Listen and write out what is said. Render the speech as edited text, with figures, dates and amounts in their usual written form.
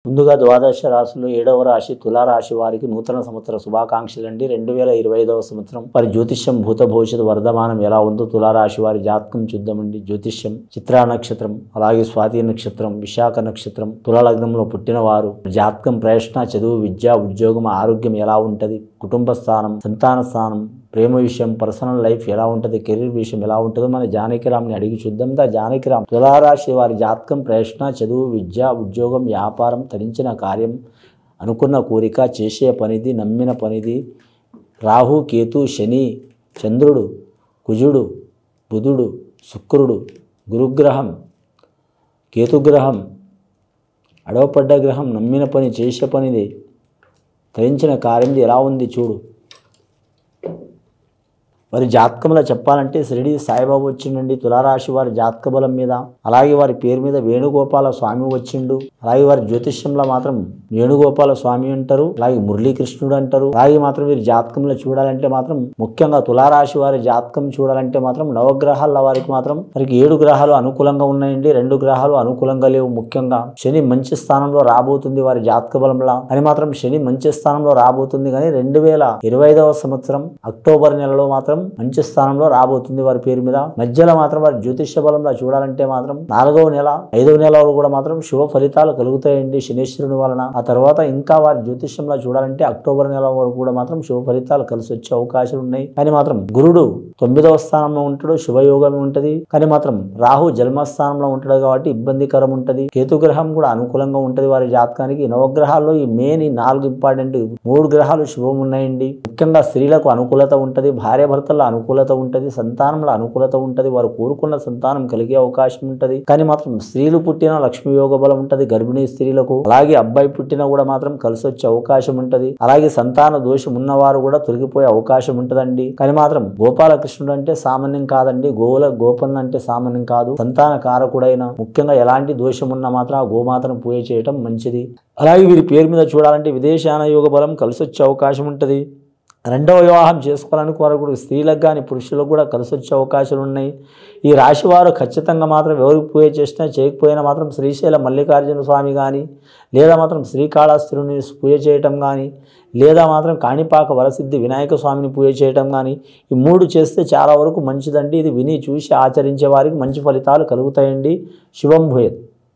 ముందుగా ద్వాదశ రాశుల్లో 7వ రాశి తులారాశి వారికి నూతన సంవత్సర శుభాకాంక్షలండి. 2025వ సంవత్సరం వారి జ్యోతిష్యం భూత భవిష్యత్తు వర్ధమానం ఎలా ఉందో తులారాశి వారి జాతకం చూద్దామండి. జ్యోతిష్యం చిత్రా నక్షత్రం, అలాగే స్వాతి నక్షత్రం, విశాఖ నక్షత్రం, తులా లగ్నంలో పుట్టిన వారు జాతకం ప్రయత్న, చదువు, విద్య, ఉద్యోగం, ఆరోగ్యం ఎలా ఉంటుంది, కుటుంబ స్థానం, సంతాన స్థానం, ప్రేమ విషయం, పర్సనల్ లైఫ్ ఎలా ఉంటుంది, కెరీర్ విషయం ఎలా ఉంటుందో మన జానకిరామ్ని అడిగి చూద్దాం. జానకిరామ్ తులారాశి వారి జాతకం ప్రయత్న, చదువు, విద్య, ఉద్యోగం, వ్యాపారం, తరించిన కార్యం, అనుకున్న కోరిక, చేసే పనిది, నమ్మిన పనిది, రాహు, కేతు, శని, చంద్రుడు, కుజుడు, బుధుడు, శుక్రుడు, గురుగ్రహం, కేతుగ్రహం, అడవపడ్డ గ్రహం, నమ్మిన పని, చేసే పనిది, తరించిన కార్యంది ఎలా ఉంది చూడు. వారి జాతకంలో చెప్పాలంటే షిరిడి సాయిబాబా వచ్చిండండి తులారాశి వారి జాతక బలం మీద. అలాగే వారి పేరు మీద వేణుగోపాల స్వామి వచ్చిండు. అలాగే వారి జ్యోతిష్యంలో మాత్రం వేణుగోపాల స్వామి అంటారు, అలాగే మురళీకృష్ణుడు అంటారు. అలాగే మాత్రం వీరి జాతకంలో చూడాలంటే మాత్రం ముఖ్యంగా తులారాశి వారి జాతకం చూడాలంటే మాత్రం నవగ్రహాల వారికి మాత్రం వారికి 7 గ్రహాలు అనుకూలంగా ఉన్నాయండి, 2 గ్రహాలు అనుకూలంగా లేవు. ముఖ్యంగా శని మంచి స్థానంలో రాబోతుంది వారి జాతక బలంలో అని మాత్రం శని మంచి స్థానంలో రాబోతుంది. కానీ 2025వ సంవత్సరం అక్టోబర్ నెలలో మాత్రం మంచి స్థానంలో రాబోతుంది వారి పేరు మీద. మధ్యలో మాత్రం వారి జ్యోతిష్య బలంలో చూడాలంటే మాత్రం 4వ నెల 5వ నెలలో కూడా మాత్రం శుభ ఫలితాలు కలుగుతాయండి శనీశ్వరుని వలన. ఆ తర్వాత ఇంకా వారి జ్యోతిష్యంలో చూడాలంటే అక్టోబర్ నెల వరకు కూడా మాత్రం శుభ ఫలితాలు కలిసి వచ్చే అవకాశాలు ఉన్నాయి. కానీ మాత్రం గురుడు 9వ స్థానంలో ఉంటాడు, శుభయోగం ఉంటది. కానీ మాత్రం రాహు జన్మస్థానంలో ఉంటాడు కాబట్టి ఇబ్బందికరం ఉంటది. కేతుగ్రహం కూడా అనుకూలంగా ఉంటది వారి జాతకానికి. నవగ్రహాల్లో ఈ మెయిన్ 4 ఇంపార్టెంట్ 3 గ్రహాలు శుభం ఉన్నాయండి. ముఖ్యంగా స్త్రీలకు అనుకూలత ఉంటది, భార్య భర్తల్లో అనుకూలత ఉంటది, సంతానంలో అనుకూలత ఉంటది, వారు కోరుకున్న సంతానం కలిగే అవకాశం ఉంటది. కానీ మాత్రం స్త్రీలు పుట్టిన లక్ష్మీ యోగ బలం ఉంటది గర్భిణీ స్త్రీలకు. అలాగే అబ్బాయి పుట్టినా కూడా మాత్రం కలిసి వచ్చే అవకాశం ఉంటది. అలాగే సంతాన దోషం ఉన్నవారు కూడా తొలగిపోయే అవకాశం ఉంటదండి. కానీ మాత్రం గోపాలకృష్ణుడు అంటే సామాన్యం కాదండి, గోపన్న అంటే సామాన్యం కాదు, సంతాన కారకుడైన. ముఖ్యంగా ఎలాంటి దోషం ఉన్నా మాత్రం ఆ గోమాతను పూజ చేయటం మంచిది. అలాగే వీరి పేరు మీద చూడాలంటే విదేశాన యోగ బలం కలిసి వచ్చే అవకాశం ఉంటది. 2వ వివాహం చేసుకోవడానికి వారు కూడా స్త్రీలకు కానీ పురుషులకు కూడా కలిసి వచ్చే అవకాశాలు ఉన్నాయి. ఈ రాశి వారు ఖచ్చితంగా మాత్రం ఎవరికి పూజ చేసినా చేయకపోయినా మాత్రం శ్రీశైల మల్లికార్జున స్వామి కానీ, లేదా మాత్రం శ్రీకాళహస్తిని పూజ చేయటం కానీ, లేదా మాత్రం కాణిపాక వరసిద్ధి వినాయక స్వామిని పూజ చేయటం కానీ, ఈ 3 చేస్తే చాలా వరకు మంచిదండి. ఇది విని చూసి ఆచరించే వారికి మంచి ఫలితాలు కలుగుతాయండి. శుభం భూయత్.